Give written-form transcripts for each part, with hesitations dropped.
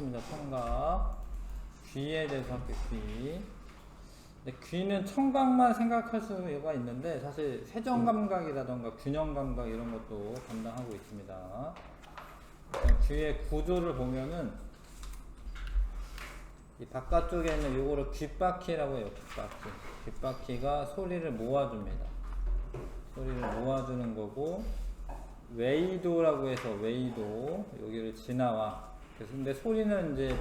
있습니다. 청각. 귀에 대해서 할게요. 귀. 근데 귀는 청각만 생각할 수가 있는데 사실 회전감각이라던가 균형감각 이런 것도 담당하고 있습니다. 귀의 구조를 보면은 이 바깥쪽에 있는 요거를 귓바퀴라고 해요. 귓바퀴. 귓바퀴가 소리를 모아줍니다. 소리를 모아주는 거고, 웨이도라고 해서 웨이도 여기를 지나와. 그래서 근데 소리는 이제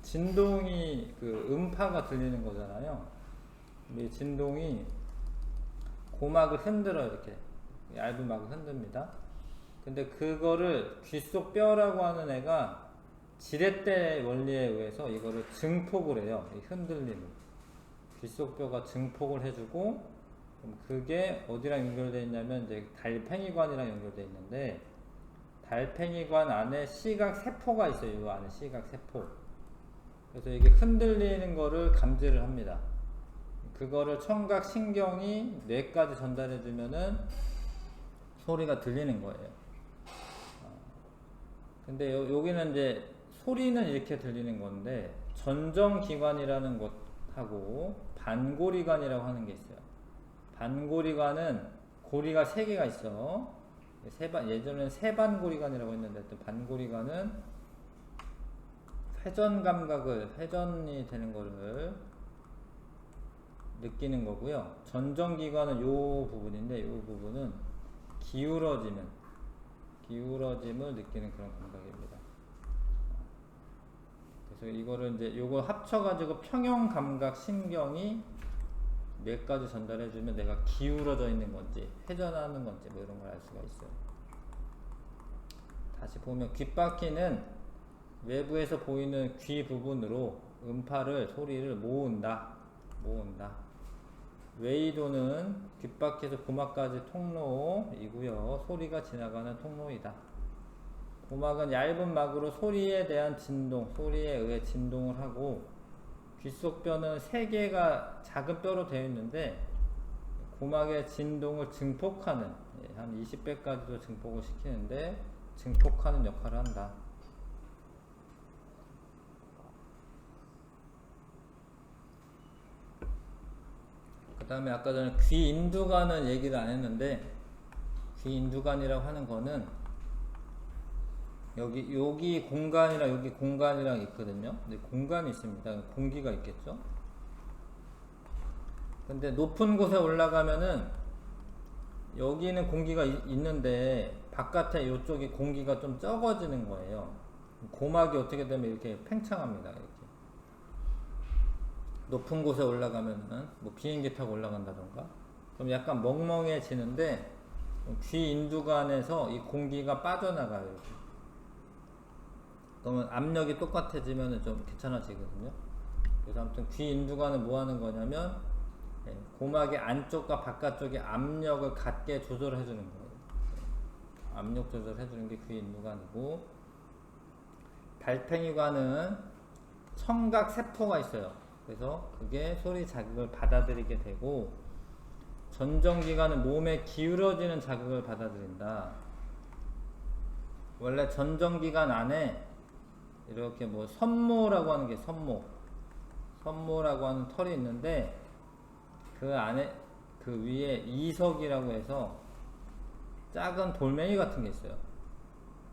진동이 그 음파가 들리는 거잖아요. 이 진동이 고막을 흔들어 이렇게 얇은 막을 흔듭니다. 근데 그거를 귓속 뼈라고 하는 애가 지렛대 원리에 의해서 이거를 증폭을 해요. 이 흔들림을. 귓속 뼈가 증폭을 해주고, 그럼 그게 어디랑 연결되어 있냐면 이제 달팽이관이랑 연결되어 있는데, 달팽이관 안에 시각 세포가 있어요. 이 안에 시각 세포. 그래서 이게 흔들리는 거를 감지를 합니다. 그거를 청각 신경이 뇌까지 전달해 주면은 소리가 들리는 거예요. 근데 여기는 이제 소리는 이렇게 들리는 건데, 전정기관이라는 것하고 반고리관이라고 하는 게 있어요. 반고리관은 고리가 3개가 있어. 예전에는 세반고리관이라고 했는데, 또 반고리관은 회전이 되는 거를 느끼는 거고요. 전정기관은 요 부분인데, 요 부분은 기울어짐을 느끼는 그런 감각입니다. 그래서 이거를 이제 요거 합쳐가지고 평형감각 신경이 뇌까지 전달해주면 내가 기울어져 있는 건지 회전하는 건지 뭐 이런 걸 알 수가 있어요. 다시 보면 귓바퀴는 외부에서 보이는 귀 부분으로 소리를 모은다. 웨이도는 귓바퀴에서 고막까지 통로이고요. 소리가 지나가는 통로이다. 고막은 얇은 막으로 소리에 대한 진동, 소리에 의해 진동을 하고, 귓속뼈는 3개가 작은 뼈로 되어 있는데 고막의 진동을 증폭하는, 한 20배까지도 증폭을 시키는데 증폭하는 역할을 한다. 그 다음에 아까 전에 귀 인두관은 얘기를 안 했는데, 귀 인두관이라고 하는 거는 여기 공간이랑 여기 공간이랑 있거든요. 근데 공간이 있습니다. 공기가 있겠죠. 근데 높은 곳에 올라가면은 여기는 공기가 있는데 바깥에 이쪽이 공기가 좀 적어지는 거예요. 고막이 어떻게 되면 이렇게 팽창합니다. 이렇게 높은 곳에 올라가면은 뭐 비행기 타고 올라간다던가 그럼 약간 멍멍해지는데, 귀 인두관에서 이 공기가 빠져나가요. 이렇게. 그러면 압력이 똑같아지면 좀 괜찮아지거든요. 그래서 아무튼 귀 인두관은 뭐 하는 거냐면 고막의 안쪽과 바깥쪽의 압력을 같게 조절해 주는 거예요. 압력 조절해 주는 게 귀 인두관이고, 달팽이관은 청각 세포가 있어요. 그래서 그게 소리 자극을 받아들이게 되고, 전정기관은 몸에 기울어지는 자극을 받아들인다. 원래 전정기관 안에 이렇게 뭐 선모라고 하는 게 선모라고 하는 털이 있는데, 그 안에 그 위에 이석이라고 해서 작은 돌멩이 같은 게 있어요.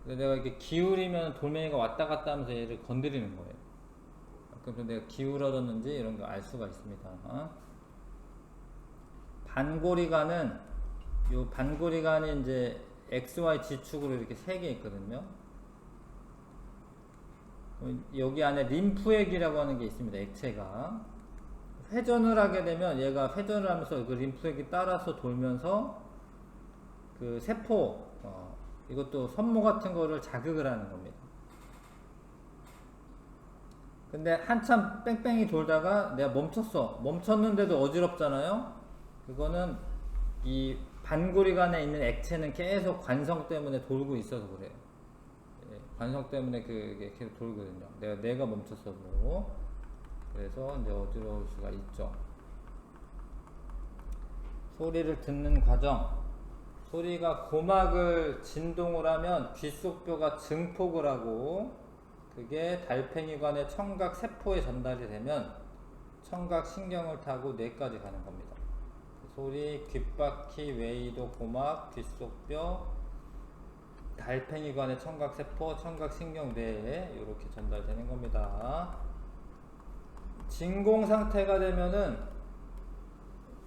그래서 내가 이렇게 기울이면 돌멩이가 왔다 갔다 하면서 얘를 건드리는 거예요. 그래서 내가 기울어졌는지 이런 거 알 수가 있습니다. 반고리관이 이제 XY 지축으로 이렇게 3개 있거든요. 여기 안에 림프액이라고 하는 게 있습니다. 액체가 회전을 하게 되면 얘가 회전을 하면서 그 림프액이 따라서 돌면서 그 세포, 이것도 선모 같은 거를 자극을 하는 겁니다. 근데 한참 뺑뺑이 돌다가 내가 멈췄는데도 어지럽잖아요. 그거는 이 반고리관에 있는 액체는 계속 관성 때문에 돌고 있어서 그래요. 관성 때문에 그게 계속 돌거든요. 내가 멈췄어도. 그래서 이제 어지러울 수가 있죠. 소리를 듣는 과정. 소리가 고막을 진동을 하면 귓속뼈가 증폭을 하고, 그게 달팽이관의 청각 세포에 전달이 되면 청각 신경을 타고 뇌까지 가는 겁니다. 소리, 귓바퀴, 웨이도, 고막, 귓속뼈, 달팽이관의 청각 세포, 청각 신경, 뇌에 이렇게 전달되는 겁니다. 진공 상태가 되면은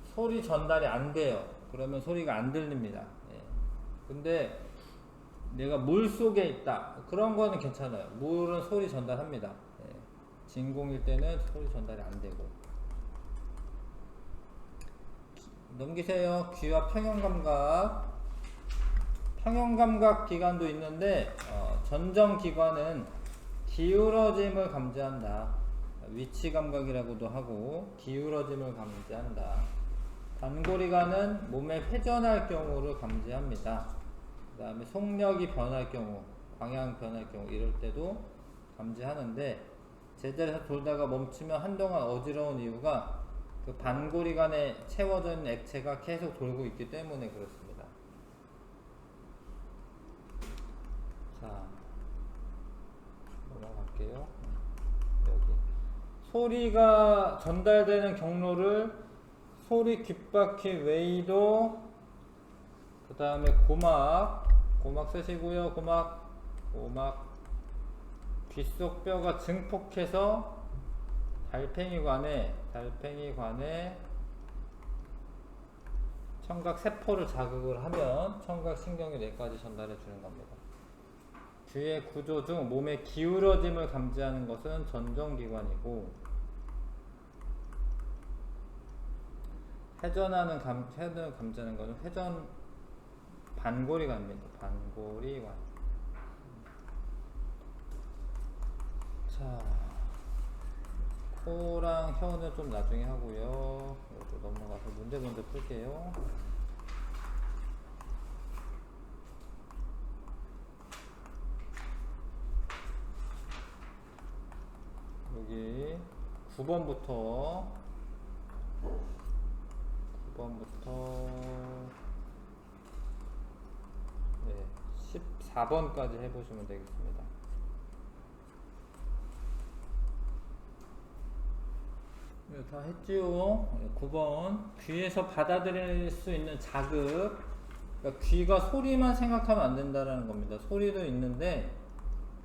소리 전달이 안 돼요. 그러면 소리가 안 들립니다. 예. 근데 내가 물 속에 있다. 그런 거는 괜찮아요. 물은 소리 전달합니다. 예. 진공일 때는 소리 전달이 안 되고. 넘기세요. 귀와 평형감각. 평형감각 기관도 있는데 전정기관은 기울어짐을 감지한다. 위치감각이라고도 하고 기울어짐을 감지한다. 반고리관은 몸의 회전할 경우를 감지합니다. 그 다음에 속력이 변할 경우, 방향 변할 경우 이럴 때도 감지하는데 제자리에서 돌다가 멈추면 한동안 어지러운 이유가 그 반고리관에 채워져 있는 액체가 계속 돌고 있기 때문에 그렇습니다. 자, 넘어갈게요. 여기 소리가 전달되는 경로를 소리, 귓바퀴, 웨이도, 그 다음에 고막 쓰시고요. 고막, 귓속뼈가 증폭해서 달팽이관에 청각 세포를 자극을 하면 청각 신경이 뇌까지 전달해 주는 겁니다. 귀의 구조 중 몸의 기울어짐을 감지하는 것은 전정기관이고 회전을 감지하는 것은 회전 반고리관입니다. 반고리관. 자, 코랑 혀는 좀 나중에 하고요. 이것도 넘어가서 문제 먼저 풀게요. 여기 9번부터 네, 14번까지 해보시면 되겠습니다. 네, 다 했지요. 9번 귀에서 받아들일 수 있는 자극. 그러니까 귀가 소리만 생각하면 안 된다는 겁니다. 소리도 있는데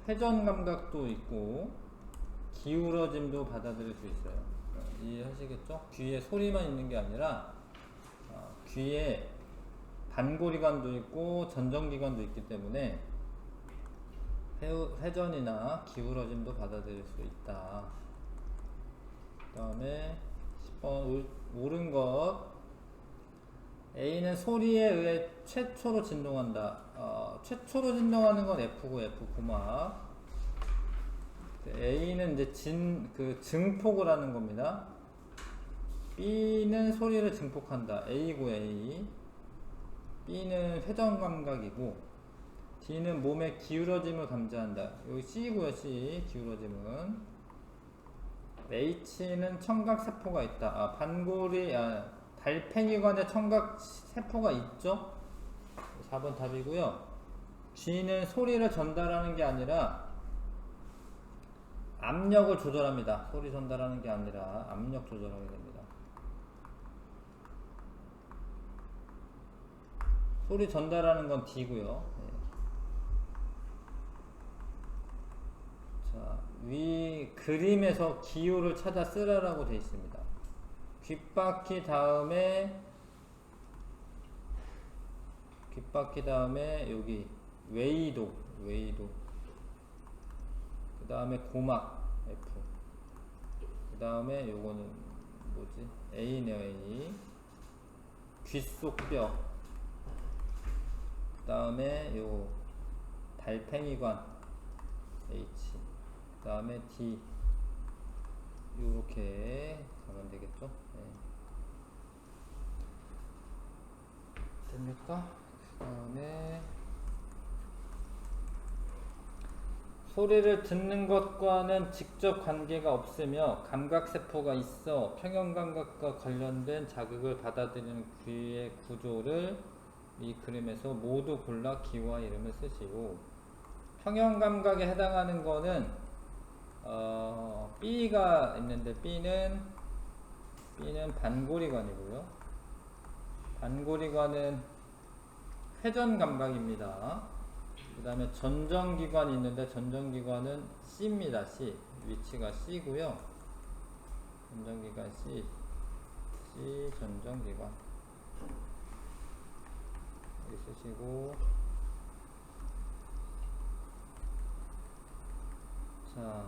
회전 감각도 있고 기울어짐도 받아들일 수 있어요. 이해하시겠죠? 귀에 소리만 있는 게 아니라 귀에 반고리관도 있고 전정기관도 있기 때문에 회전이나 기울어짐도 받아들일 수 있다. 그 다음에 10번 옳은 것. A는 소리에 의해 최초로 진동한다. 최초로 진동하는 건 F고 F 고막. A는 이제 증폭을 하는 겁니다. B는 소리를 증폭한다. A고 A. B는 회전 감각이고 D는 몸의 기울어짐을 감지한다. 여기 C고요. C 기울어짐은. H는 청각 세포가 있다. 달팽이관에 청각 세포가 있죠. 4번 답이고요. G는 소리를 전달하는 게 아니라 압력을 조절합니다. 소리 전달하는 게 아니라 압력 조절하게 됩니다. 소리 전달하는 건 D고요. 네. 자, 위 그림에서 기호를 찾아 쓰라라고 되어 있습니다. 귓바퀴 다음에 여기 웨이도 그 다음에 고막 F, 그 다음에 요거는 뭐지? A네요. A. 귓속뼈, 그 다음에 요 달팽이관 H, 그 다음에 D. 요렇게 가면 되겠죠? 네. 됩니까? 그 다음에 소리를 듣는 것과는 직접 관계가 없으며 감각세포가 있어 평형감각과 관련된 자극을 받아들이는 귀의 구조를 이 그림에서 모두 골라 기호와 이름을 쓰시고, 평형감각에 해당하는 거는 B가 있는데 B는 반고리관이고요. 반고리관은 회전 감각입니다. 그 다음에 전정기관이 있는데 전정기관은 C입니다. C. 위치가 C고요. 전정기관 C 전정기관 여기 쓰시고, 자,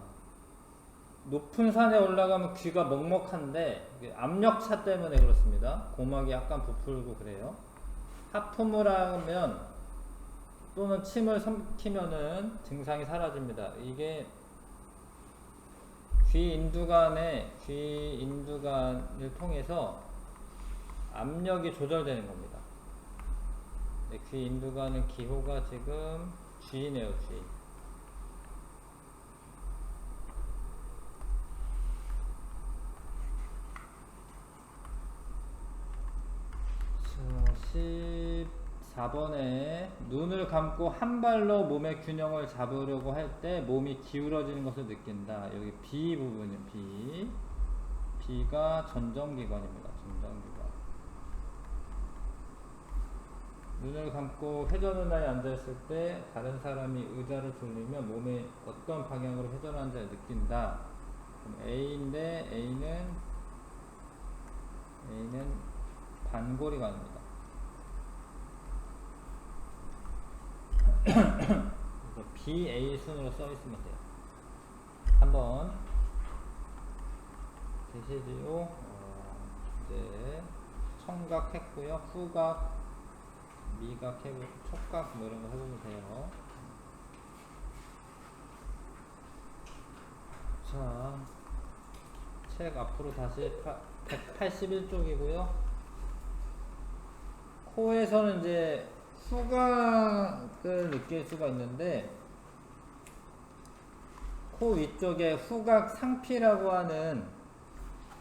높은 산에 올라가면 귀가 먹먹한데 이게 압력차 때문에 그렇습니다. 고막이 약간 부풀고 그래요. 하품을 하면 또는 침을 삼키면은 증상이 사라집니다. 이게 귀 인두관을 통해서 압력이 조절되는 겁니다. 귀 인두관은 기호가 지금 G네요, G. 자, 14번에 눈을 감고 한 발로 몸의 균형을 잡으려고 할 때 몸이 기울어지는 것을 느낀다. 여기 B 부분은 B가 전정기관입니다. 전정기관. 눈을 감고 회전의자에 앉아있을 때 다른 사람이 의자를 돌리면 몸의 어떤 방향으로 회전하는지를 느낀다. 그럼 A인데 A는 반고리관입니다. 그래서 BA 순으로 써있으면 돼요. 한번 계시지요. 이제 청각 했고요. 후각, 미각 해보고 촉각 뭐 이런 거 해보면 돼요. 자, 책 앞으로 다시 181쪽이고요. 코에서는 이제 후각을 느낄 수가 있는데, 코 위쪽에 후각 상피라고 하는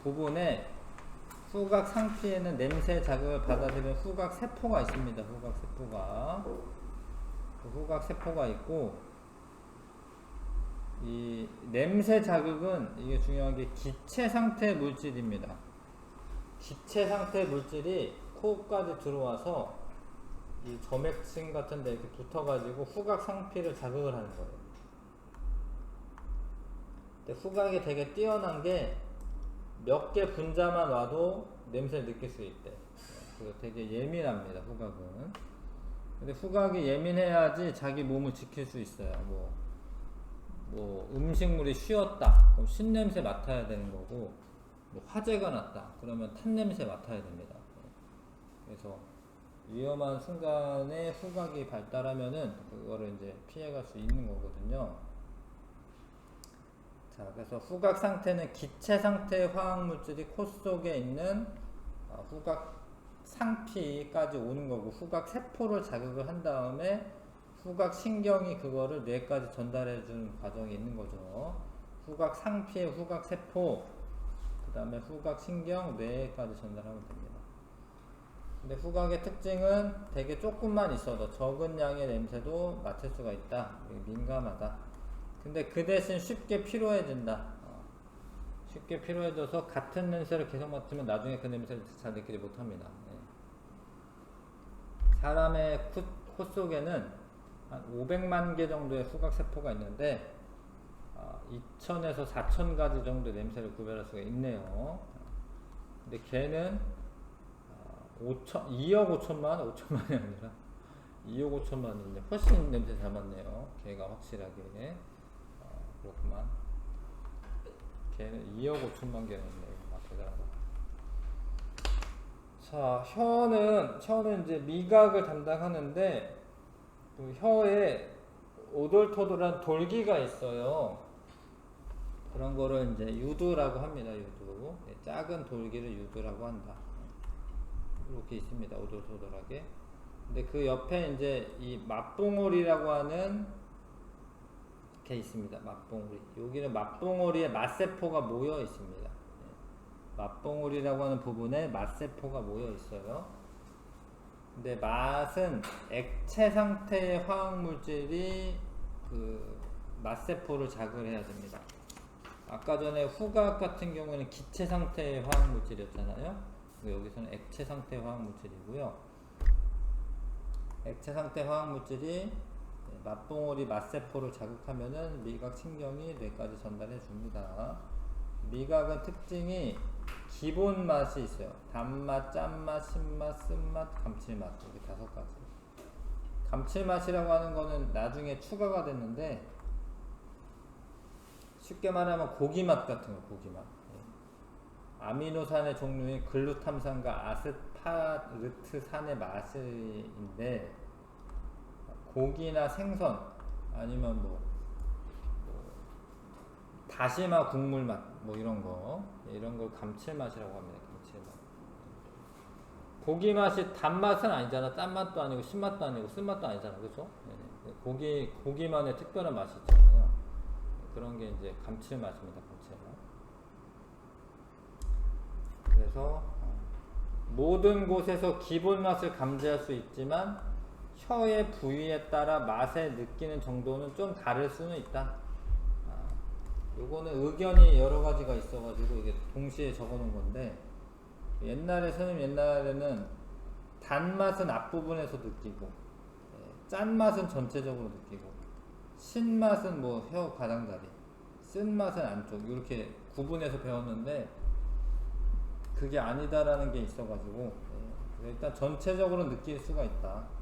부분에, 후각 상피에는 냄새 자극을 받아들이는 후각 세포가 있습니다. 후각 세포가 있고, 이 냄새 자극은 이게 중요한 게 기체 상태 물질입니다. 기체 상태 물질이 코까지 들어와서 이 점액층 같은 데 이렇게 붙어가지고 후각 상피를 자극을 하는 거예요. 근데 후각이 되게 뛰어난 게 몇 개 분자만 와도 냄새를 느낄 수 있대. 그래서 되게 예민합니다, 후각은. 근데 후각이 예민해야지 자기 몸을 지킬 수 있어요. 뭐 음식물이 쉬었다, 그럼 신냄새 맡아야 되는 거고, 뭐 화재가 났다, 그러면 탄냄새 맡아야 됩니다. 그래서 위험한 순간에 후각이 발달하면은 그거를 이제 피해갈 수 있는 거거든요. 자, 그래서 후각 상태는 기체 상태의 화학 물질이 코 속에 있는 후각 상피까지 오는 거고, 후각 세포를 자극을 한 다음에 후각 신경이 그거를 뇌까지 전달해 주는 과정이 있는 거죠. 후각 상피의 후각 세포, 그 다음에 후각 신경, 뇌까지 전달하면 됩니다. 근데 후각의 특징은 되게 조금만 있어도 적은 양의 냄새도 맡을 수가 있다. 민감하다. 근데 그 대신 쉽게 피로해진다. 쉽게 피로해져서 같은 냄새를 계속 맡으면 나중에 그 냄새를 잘 느끼지 못합니다. 사람의 코 속에는 한 500만 개 정도의 후각 세포가 있는데 2,000에서 4,000가지 정도의 냄새를 구별할 수가 있네요. 근데 걔는 2억 5천만이 아니라 2억 5천만인데 훨씬 냄새 잘 맡네요. 걔가 확실하게. 그렇구만. 걔는 2억 5천만 개가 있네요. 대단하다. 자, 혀는 이제 미각을 담당하는데, 그 혀에 오돌토돌한 돌기가 있어요. 그런 거를 이제 유두라고 합니다. 유두. 작은 돌기를 유두라고 한다. 이렇게 있습니다. 오돌토돌하게. 근데 그 옆에 이제 이 맛봉오리라고 하는 게 있습니다. 맛봉오리. 여기는 맛봉오리에 맛세포가 모여 있습니다. 맛봉오리라고 하는 부분에 맛세포가 모여 있어요. 근데 맛은 액체 상태의 화학 물질이 그 맛세포를 자극을 해야 됩니다. 아까 전에 후각 같은 경우는 기체 상태의 화학 물질이었잖아요. 여기서는 액체 상태의 화학 물질이고요. 액체 상태 화학 물질이 맛봉오리 맛세포를 자극하면은 미각 신경이 뇌까지 전달해 줍니다. 미각은 특징이 기본 맛이 있어요. 단맛, 짠맛, 신맛, 쓴맛, 감칠맛. 이렇게 5가지. 감칠맛이라고 하는 거는 나중에 추가가 됐는데, 쉽게 말하면 고기맛 같은 거, 고기맛. 아미노산의 종류인 글루탐산과 아스파르트산의 맛인데, 고기나 생선, 아니면 다시마 국물 맛, 이런 걸 감칠맛이라고 합니다. 감칠맛. 고기 맛이 단맛은 아니잖아. 짠맛도 아니고, 신맛도 아니고, 쓴맛도 아니잖아. 그죠? 고기만의 특별한 맛이 있잖아요. 그런 게 이제 감칠맛입니다. 감칠맛. 그래서, 모든 곳에서 기본 맛을 감지할 수 있지만, 혀의 부위에 따라 맛에 느끼는 정도는 좀 다를 수는 있다. 요거는 의견이 여러 가지가 있어가지고 이게 동시에 적어 놓은 건데, 옛날에는 단맛은 앞부분에서 느끼고, 짠맛은 전체적으로 느끼고, 신맛은 혀 가장자리, 쓴맛은 안쪽, 이렇게 구분해서 배웠는데, 그게 아니다라는 게 있어가지고, 일단 전체적으로 느낄 수가 있다.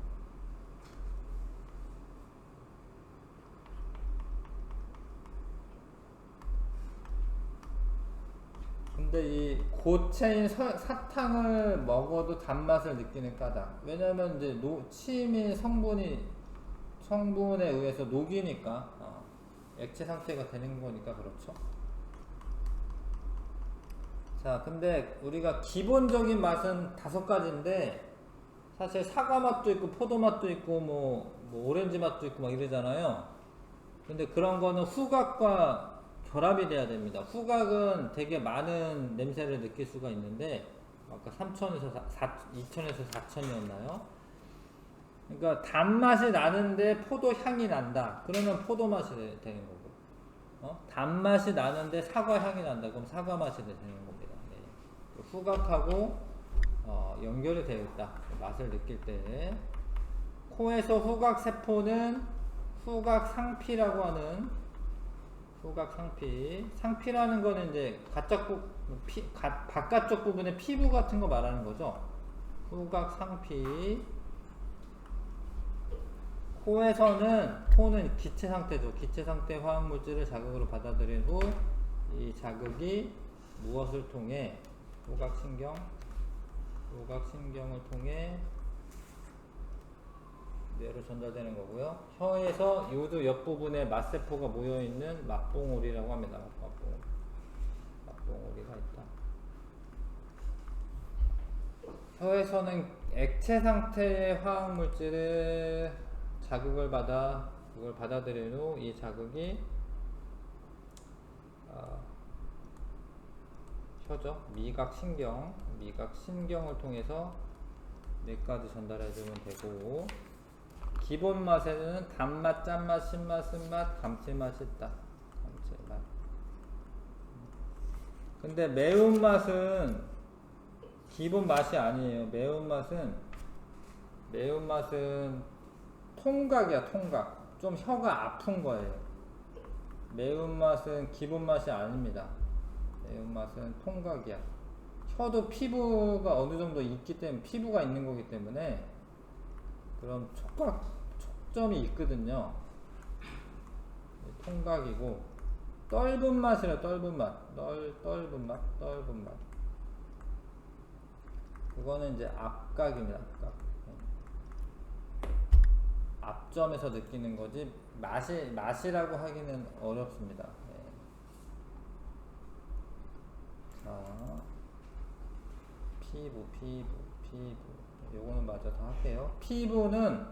근데 이 고체인 사탕을 먹어도 단맛을 느끼는 까닭. 왜냐면 이제 침이 성분에 의해서 녹이니까, 액체 상태가 되는 거니까 그렇죠. 자, 근데 우리가 기본적인 맛은 5가지인데, 사실 사과 맛도 있고 포도 맛도 있고 오렌지 맛도 있고 막 이러잖아요. 근데 그런 거는 후각과 결합이 돼야 됩니다. 후각은 되게 많은 냄새를 느낄 수가 있는데, 아까 3천에서 2천에서 4천이었나요? 그러니까 단맛이 나는데 포도 향이 난다. 그러면 포도 맛이 되는 거고, 단맛이 나는데 사과 향이 난다. 그럼 사과 맛이 되는 겁니다. 네. 후각하고 연결이 되어 있다. 맛을 느낄 때. 코에서 후각 세포는 후각 상피라고 하는, 후각 상피. 상피라는 거는 이제 바깥쪽 부분의 피부 같은 거 말하는 거죠. 후각 상피. 코는 기체 상태죠. 기체 상태 화학 물질을 자극으로 받아들인 후, 이 자극이 무엇을 통해 후각신경을 통해 뇌로 전달되는 거고요. 혀에서 요도 옆부분에 맛세포가 모여있는 맛봉오리라고 합니다. 맛봉오리가 있다. 혀에서는 액체 상태의 화학물질을 자극을 받아 그걸 받아들인 후 이 자극이 혀죠. 미각신경을 통해서 뇌까지 전달해주면 되고, 기본 맛에는 단맛, 짠맛, 신맛, 쓴맛, 감칠맛이 있다. 감칠맛. 근데 매운맛은 기본 맛이 아니에요. 매운맛은 통각이야, 통각. 좀 혀가 아픈 거예요. 매운맛은 기본 맛이 아닙니다. 매운맛은 통각이야. 혀도 피부가 어느 정도 있기 때문에, 피부가 있는 거기 때문에, 그런 촉점이 있거든요. 통각이고, 떫은 맛이라, 떫은 맛. 그거는 이제 앞각입니다, 앞각. 앞점에서 느끼는 거지, 맛이라고 하기는 어렵습니다. 피부. 요거는 마저 다 할게요. 피부는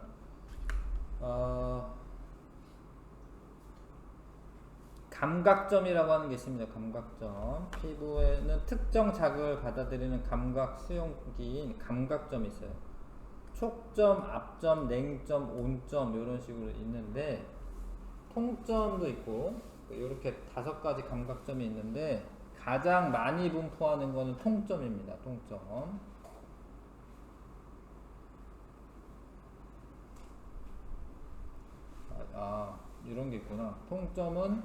감각점이라고 하는 게 있습니다. 감각점. 피부에는 특정 자극을 받아들이는 감각 수용기인 감각점이 있어요. 촉점, 앞점, 냉점, 온점 이런 식으로 있는데, 통점도 있고 이렇게 5가지 감각점이 있는데 가장 많이 분포하는 거는 통점입니다. 통점. 이런 게 있구나. 통점은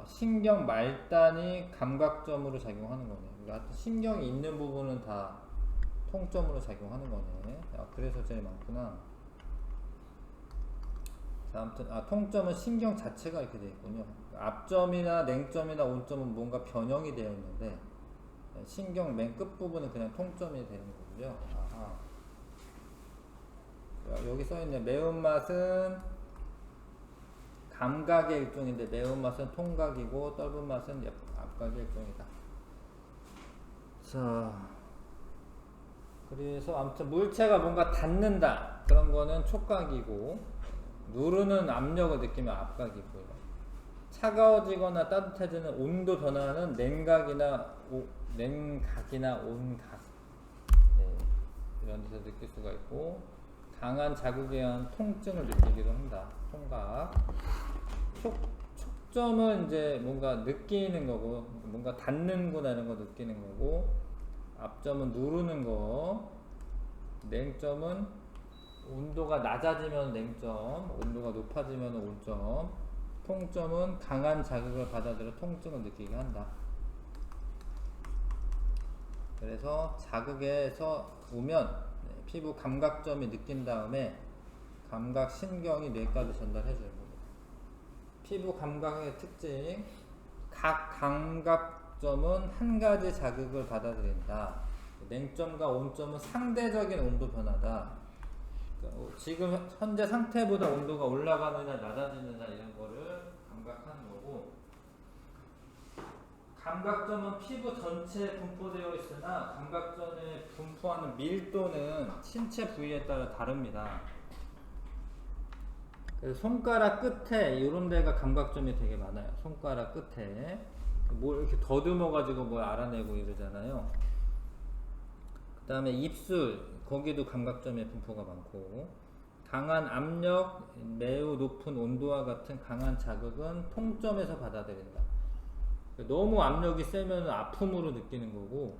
신경 말단이 감각점으로 작용하는 거네. 그러니까 신경이 있는 부분은 다 통점으로 작용하는 거네. 그래서 제일 많구나. 자, 아무튼 통점은 신경 자체가 이렇게 되어 있군요. 앞점이나 냉점이나 온점은 뭔가 변형이 되어 있는데 신경 맨 끝부분은 그냥 통점이 되는 거고요. 여기 써있네. 매운맛은 감각의 일종인데 매운맛은 통각이고 떫은 맛은 앞각의 일종이다. 자, 그래서 아무튼 물체가 뭔가 닿는다 그런 거는 촉각이고 누르는 압력을 느끼면 앞각이고요. 차가워지거나 따뜻해지는 온도 변화는 냉각이나 온각, 네, 이런 데서 느낄 수가 있고 강한 자극에 의한 통증을 느끼기도 한다. 통각. 촉점은 이제 뭔가 느끼는 거고 뭔가 닿는구나 이런 거 느끼는 거고 앞점은 누르는 거, 냉점은 온도가 낮아지면 냉점, 온도가 높아지면 온점, 통점은 강한 자극을 받아들여 통증을 느끼게 한다. 그래서 자극에서 오면 피부 감각점이 느낀 다음에 감각신경이 뇌까지 전달해 주는 겁니다. 피부 감각의 특징, 각 감각점은 한 가지 자극을 받아들인다. 냉점과 온점은 상대적인 온도 변화다. 지금 현재 상태보다 온도가 올라가느냐 낮아지느냐 이런 거를 감각하는 거고, 감각점은 피부 전체에 분포되어 있으나 감각점에 분포하는 밀도는 신체 부위에 따라 다릅니다. 그래서 손가락 끝에 이런 데가 감각점이 되게 많아요. 손가락 끝에 뭘 이렇게 더듬어 가지고 뭘 알아내고 이러잖아요. 그 다음에 입술 거기도 감각점의 분포가 많고, 강한 압력, 매우 높은 온도와 같은 강한 자극은 통점에서 받아들인다. 너무 압력이 세면 아픔으로 느끼는 거고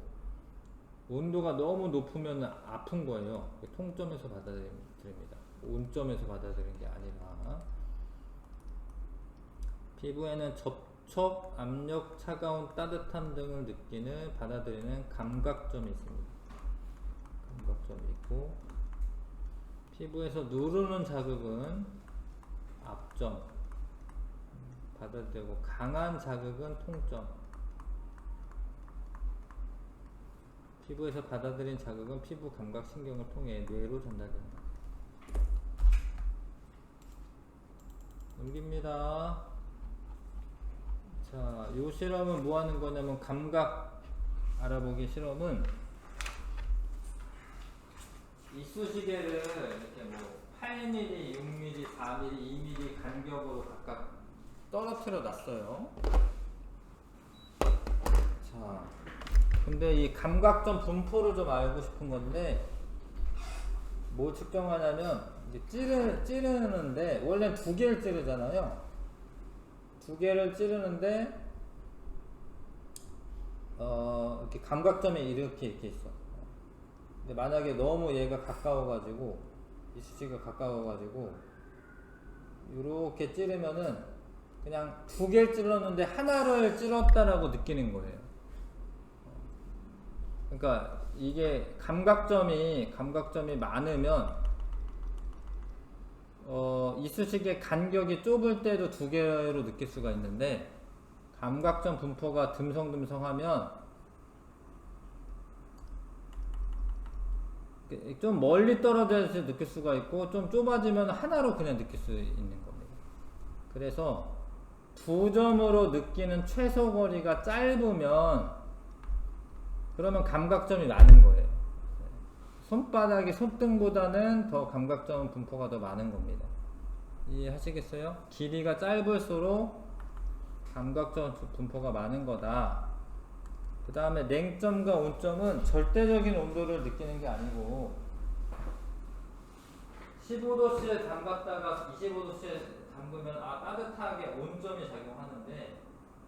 온도가 너무 높으면 아픈 거예요. 통점에서 받아들입니다. 온점에서 받아들이는 게 아니라. 피부에는 접촉, 압력, 차가운, 따뜻함 등을 느끼는 받아들이는 감각점이 있습니다. 감각점이 있고, 피부에서 누르는 자극은 앞점 받아들이고, 강한 자극은 통점. 피부에서 받아들인 자극은 피부 감각 신경을 통해 뇌로 전달됩니다. 넘깁니다. 자, 요 실험은 뭐 하는 거냐면 감각 알아보기 실험은 이쑤시개를 이렇게 뭐 8mm, 6mm, 4mm, 2mm 간격으로 각각 떨어뜨려 놨어요. 자, 근데 이 감각점 분포를 좀 알고 싶은 건데, 뭐 측정하냐면 이제 찌르는데 원래 2개를 찌르잖아요. 2개를 찌르는데 이렇게 감각점이 이렇게 있어. 근데 만약에 너무 얘가 가까워가지고, 이쑤시개가 가까워가지고 이렇게 찌르면은 그냥 2개를 찔렀는데 하나를 찔렀다라고 느끼는 거예요. 그러니까 이게 감각점이 많으면 이쑤시개 간격이 좁을 때도 2개로 느낄 수가 있는데, 감각점 분포가 듬성듬성하면 좀 멀리 떨어져서 느낄 수가 있고, 좀 좁아지면 하나로 그냥 느낄 수 있는 겁니다. 그래서 2점으로 느끼는 최소 거리가 짧으면 그러면 감각점이 많은 거예요. 손바닥이 손등보다는 더 감각점 분포가 더 많은 겁니다. 이해하시겠어요? 길이가 짧을수록 감각점 분포가 많은 거다. 그 다음에 냉점과 온점은 절대적인 온도를 느끼는 게 아니고 15도씨에 담갔다가 25도씨에 담그면 따뜻하게 온점이 작용하는데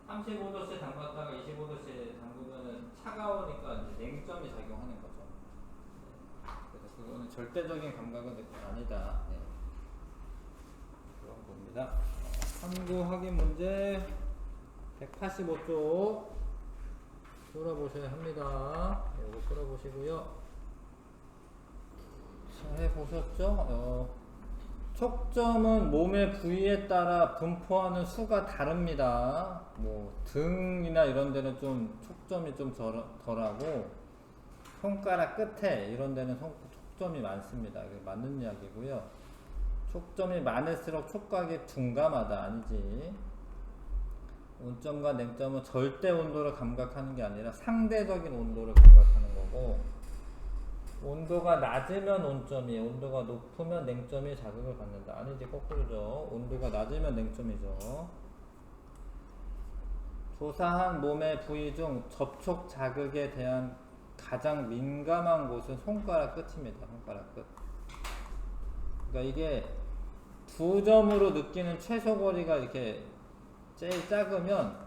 35도씨 담갔다가 25도씨 담그면은 차가우니까 이제 냉점이 작용하는 거죠. 그래서 그거는 절대적인 감각은 아니다. 네. 그런 겁니다. 참고 확인 문제 185쪽 풀어보셔야 합니다. 이거 풀어보시고요. 잘 해보셨죠? 촉점은 몸의 부위에 따라 분포하는 수가 다릅니다. 뭐 등이나 이런 데는 좀 촉점이 좀 덜하고 손가락 끝에 이런 데는 촉점이 많습니다. 이게 맞는 이야기고요. 촉점이 많을수록 촉각이 둔감하다 아니지. 온점과 냉점은 절대 온도를 감각하는 게 아니라 상대적인 온도를 감각하는 거고, 온도가 낮으면 온점이, 온도가 높으면 냉점이 자극을 받는다. 아니지, 거꾸로죠. 온도가 낮으면 냉점이죠. 조사한 몸의 부위 중 접촉 자극에 대한 가장 민감한 곳은 손가락 끝입니다. 손가락 끝. 그러니까 이게 두 점으로 느끼는 최소 거리가 이렇게 제일 작으면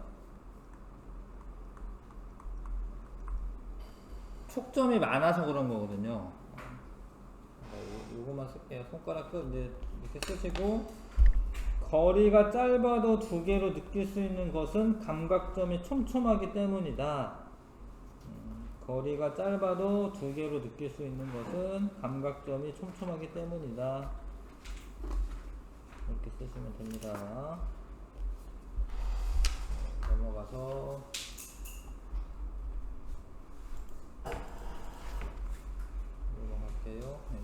촉점이 많아서 그런 거거든요. 요거만 쓸게요. 손가락 끝 이제 이렇게 쓰시고, 거리가 짧아도 두 개로 느낄 수 있는 것은 감각점이 촘촘하기 때문이다. 거리가 짧아도 두 개로 느낄 수 있는 것은 감각점이 촘촘하기 때문이다. 이렇게 쓰시면 됩니다. 넘어가서 넘어갈게요. 네.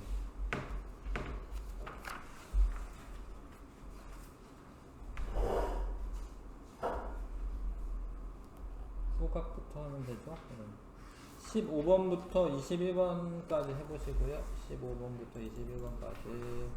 후각부터 하면 되죠. 15번부터 21번까지 해보시고요. 15번부터 21번까지.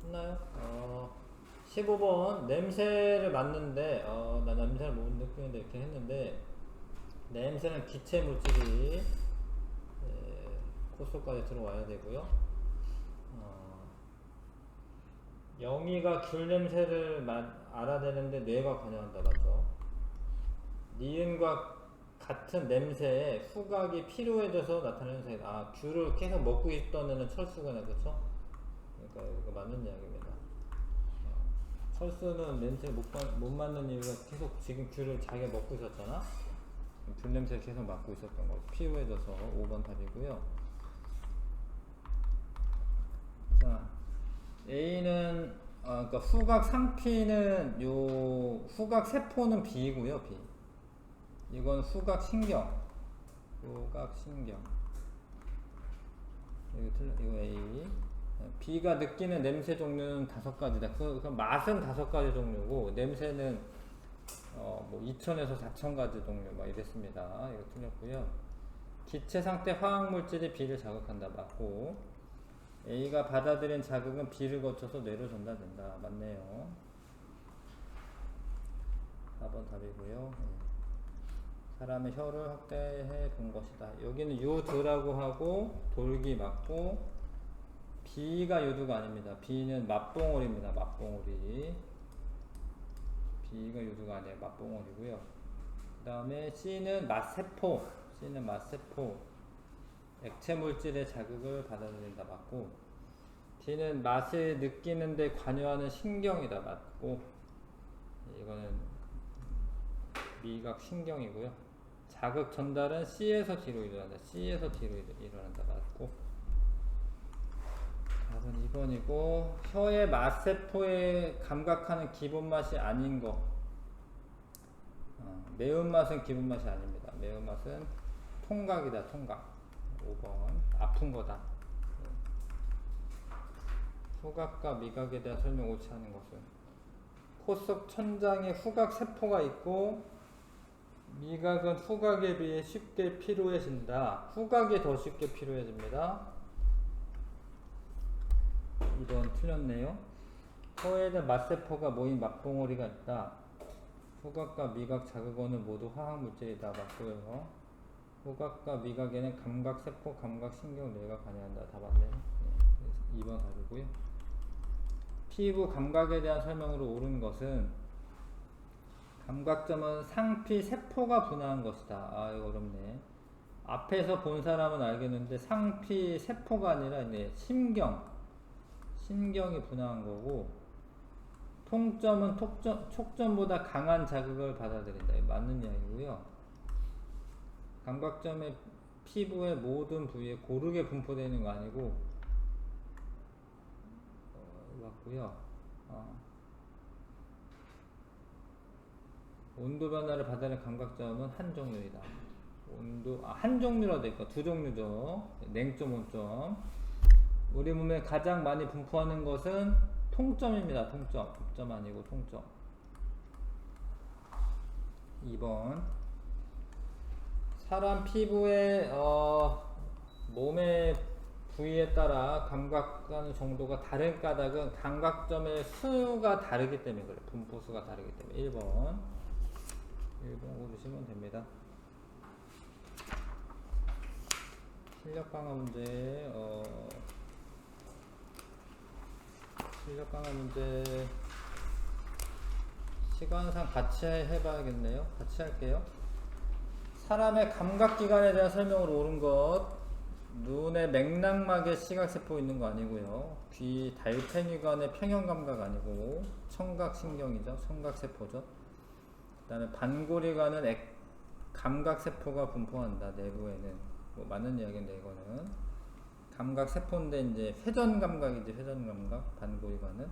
했나요? 15번 냄새를 맡는데 나 냄새를 못 느끼는데 이렇게 했는데, 냄새는 기체 물질이 코 속까지 들어와야 되고요. 영이가 귤 냄새를 알아내는데 뇌가 관여한다. 맞죠? 니은과 같은 냄새에 후각이 필요해져서 나타나는 현상이다. 귤을 계속 먹고 있던 애는 철수구나. 그쵸? 그러니까 이거 맞는 이야기입니다. 철수는 냄새 못 맡는 이유가 계속 지금 귤을 자기가 먹고 있었잖아. 귤 냄새를 계속 맡고 있었던 거. 피우해져서 5번 답이고요. 자, A는 그러니까 후각 상피는 요 후각 세포는 B이고요. B. 이건 후각 신경. 후각 신경. 이거 A. B가 느끼는 냄새 종류는 5가지다. 그 맛은 5가지 종류고, 냄새는 뭐 2000에서 4000가지 종류 막 이랬습니다. 이거 틀렸고요. 기체 상태 화학 물질이 B를 자극한다. 맞고, A가 받아들인 자극은 B를 거쳐서 뇌로 전달된다. 맞네요. 4번 답이고요. 사람의 혀를 확대해 본 것이다. 여기는 유두라고 하고 돌기 맞고, B가 유두가 아닙니다. B는 맛봉오리입니다. 맛봉오리. B가 유두가 아니에요. 맛봉오리고요. 그 다음에 C는 맛세포. C는 맛세포. 액체 물질의 자극을 받아들인다. 맞고, D는 맛을 느끼는데 관여하는 신경이다. 맞고, 이거는 미각 신경이고요. 자극 전달은 C에서 D로 일어난다. C에서 D로 일어난다. 맞고, 답은 2번이고, 혀의 맛세포에 감각하는 기본 맛이 아닌 거. 매운맛은 기본 맛이 아닙니다. 매운맛은 통각이다. 통각. 5번 아픈 거다. 후각과 미각에 대한 설명 옳지 않은 것은, 코 속 천장에 후각 세포가 있고 미각은 후각에 비해 쉽게 피로해진다. 후각이 더 쉽게 피로해집니다. 이건 틀렸네요. 혀에는 맛세포가 모인 막봉오리가 있다. 후각과 미각 자극원은 모두 화학물질이다. 맞고요. 후각과 미각에는 감각세포, 감각신경, 뇌가 관여한다. 다 맞네요. 네, 2번 답이고요. 피부 감각에 대한 설명으로 옳은 것은 감각점은 상피 세포가 분화한 것이다. 아 이거 어렵네. 앞에서 본 사람은 알겠는데 상피 세포가 아니라 이제 심경이 분화한 거고, 통점은 촉점보다 강한 자극을 받아들인다. 맞는 이야기고요. 감각점의 피부의 모든 부위에 고르게 분포되는 거 아니고 맞고요. 온도 변화를 받아들이는 감각점은 한 종류이다. 한 종류로 돼 있고 두 종류죠. 냉점, 온점. 우리 몸에 가장 많이 분포하는 것은 통점입니다. 통점. 점 아니고 통점. 2번. 사람 피부의 몸의 부위에 따라 감각하는 정도가 다른 까닭은 감각점의 수가 다르기 때문에 그래요. 분포수가 다르기 때문에. 1번 고르시면 됩니다. 실력 강화 문제, 시간상 같이 해봐야겠네요. 같이 할게요. 사람의 감각기관에 대한 설명으로 옳은 것, 눈의 맥락막에 시각세포 있는 거 아니고요. 귀 달팽이관의 평형감각 아니고 청각신경이죠. 청각세포죠. 그 다음에 반고리관은 감각세포가 분포한다. 내부에는. 뭐 맞는 이야기인데 이거는 감각세포인데 이제 회전감각이지. 회전감각. 반고리관은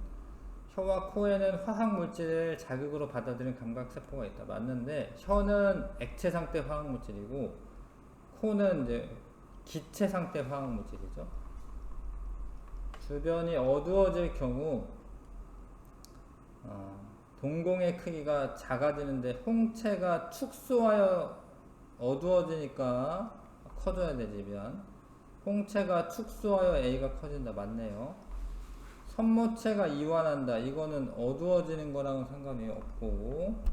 혀와 코에는 화학물질을 자극으로 받아들이는 감각세포가 있다. 맞는데 혀는 액체 상태 화학물질이고 코는 이제 기체 상태 화학물질이죠. 주변이 어두워질 경우 동공의 크기가 작아지는데 홍채가 축소하여 어두워지니까 커져야 되지만 홍채가 축소하여 A가 커진다. 맞네요. 선모체가 이완한다. 이거는 어두워지는 거랑은 상관이 없고,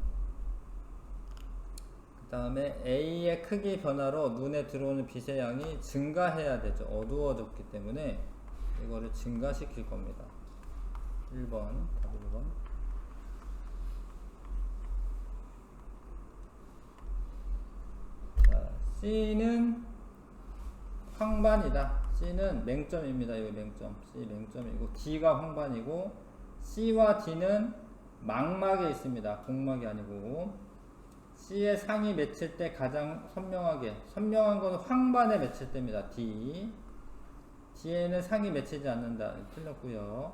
그 다음에 A의 크기 변화로 눈에 들어오는 빛의 양이 증가해야 되죠. 어두워졌기 때문에 이거를 증가시킬 겁니다. 1번 답 1번. 자, C는 황반이다. C는 맹점입니다. 이거 맹점. C 맹점이고 D가 황반이고 C와 D는 망막에 있습니다. 공막이 아니고. C의 상이 맺힐 때 가장 선명한 것은 황반에 맺힐 때입니다. D. D에는 상이 맺히지 않는다. 틀렸고요.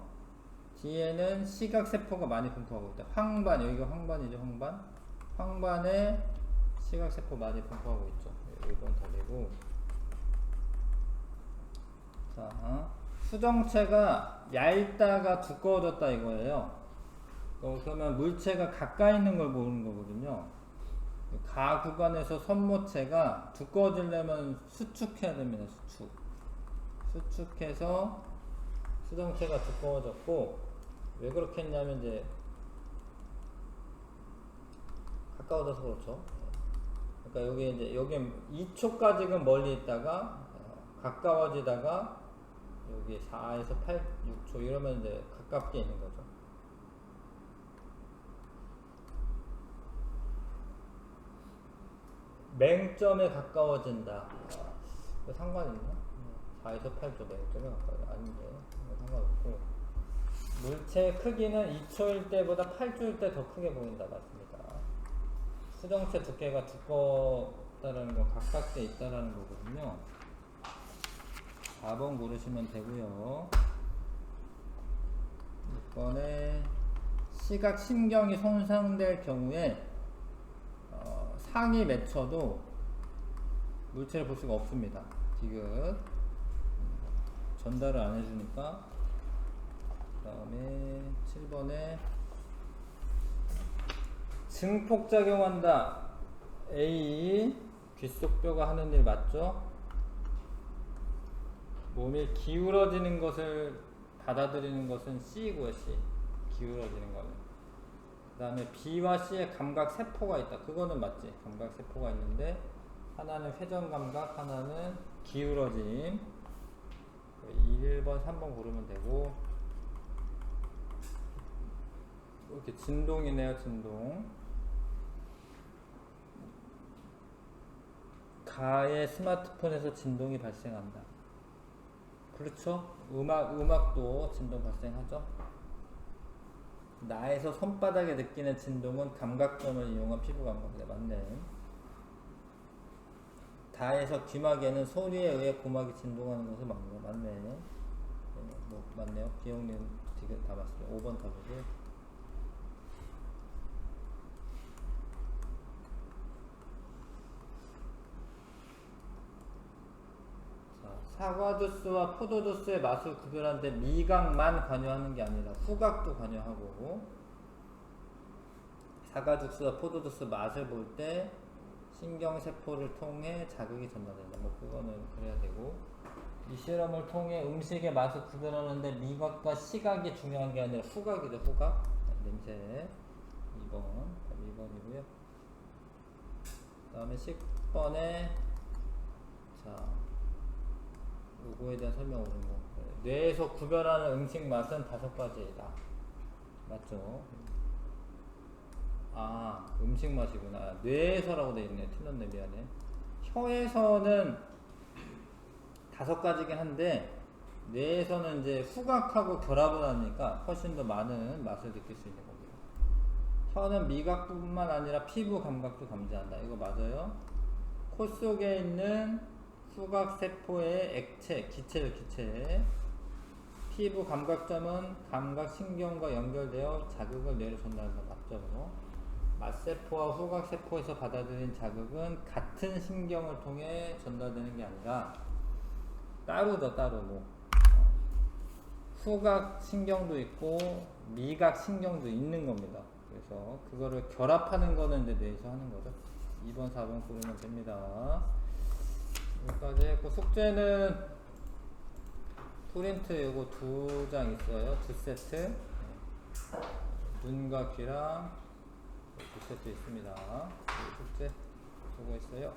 D에는 시각세포가 많이 분포하고 있다. 황반, 여기가 황반이죠. 황반에 시각세포 많이 분포하고 있죠. 1번 답이고. 자, 수정체가 얇다가 두꺼워졌다 이거예요. 그러면 물체가 가까이 있는 걸 보는 거거든요. 가 구간에서 선모체가 두꺼워지려면 수축해야 됩니다. 수축해서 수정체가 두꺼워졌고, 왜 그렇게 했냐면 이제 가까워져서 그렇죠. 그러니까 여기 2초까지는 멀리 있다가 가까워지다가 여기 4에서 8, 6초 이러면 이제 가깝게 있는 거죠. 맹점에 가까워진다. 상관 있나? 4에서 8초 맹점에 가까워져. 아닌데. 상관없고. 물체 크기는 2초일 때보다 8초일 때 더 크게 보인다. 맞습니다. 수정체 두께가 두껍다라는 건 가깝게 있다라는 거거든요. 4번 고르시면 되고요. 6번에 시각신경이 손상될 경우에 상이 맺혀도 물체를 볼 수가 없습니다. 지금 전달을 안 해주니까. 그 다음에 7번에 증폭작용한다. A. 귓속뼈가 하는 일 맞죠? 몸이 기울어지는 것을 받아들이는 것은 C고요. C. 기울어지는 거는. 그 다음에 B와 C의 감각 세포가 있다. 그거는 맞지. 감각 세포가 있는데 하나는 회전 감각, 하나는 기울어짐. 1번, 3번 고르면 되고, 이렇게 진동이네요. 진동. 가의 스마트폰에서 진동이 발생한다. 그렇죠? 음악도 진동 발생하죠? 나에서 손바닥에 느끼는 진동은 감각점을 이용한 피부 감각이다. 맞네. 다에서 귀마개는 소리에 의해 고막이 진동하는 것을 막는 거 맞네. 네, 뭐 맞네요. 비용님 지금 다 맞습니다. 5번 답이고요. 사과 주스와 포도 주스의 맛을 구별하는데 미각만 관여하는 게 아니라 후각도 관여하고, 사과 주스와 포도 주스 맛을 볼 때 신경세포를 통해 자극이 전달된다. 뭐 그거는 그래야 되고, 이 실험을 통해 음식의 맛을 구별하는데 미각과 시각이 중요한 게 아니라 후각이죠. 후각. 냄새. 2번이고요. 그 다음에 10번에 자 요거에 대한 설명 오는 거. 뇌에서 구별하는 음식 맛은 5가지이다. 맞죠? 아, 음식 맛이구나. 뇌에서라고 돼 있네. 틀렸네. 미안해. 혀에서는 5가지긴 한데, 뇌에서는 이제 후각하고 결합을 하니까 훨씬 더 많은 맛을 느낄 수 있는 겁니다. 혀는 미각뿐만 아니라 피부 감각도 감지한다. 이거 맞아요? 코 속에 있는 후각세포의 액체, 기체. 피부 감각점은 감각신경과 연결되어 자극을 뇌로 전달한다. 맞죠? 맛세포와 후각세포에서 받아들인 자극은 같은 신경을 통해 전달되는 게 아니라 따로 후각신경도 있고 미각신경도 있는 겁니다. 그래서 그거를 결합하는 거는 이제 뇌에서 하는 거죠. 2번, 4번 고르면 됩니다. 여기까지 했고, 숙제는 프린트 요거 2장 있어요. 2세트. 눈과 귀랑 2세트 있습니다. 숙제 수고했어요.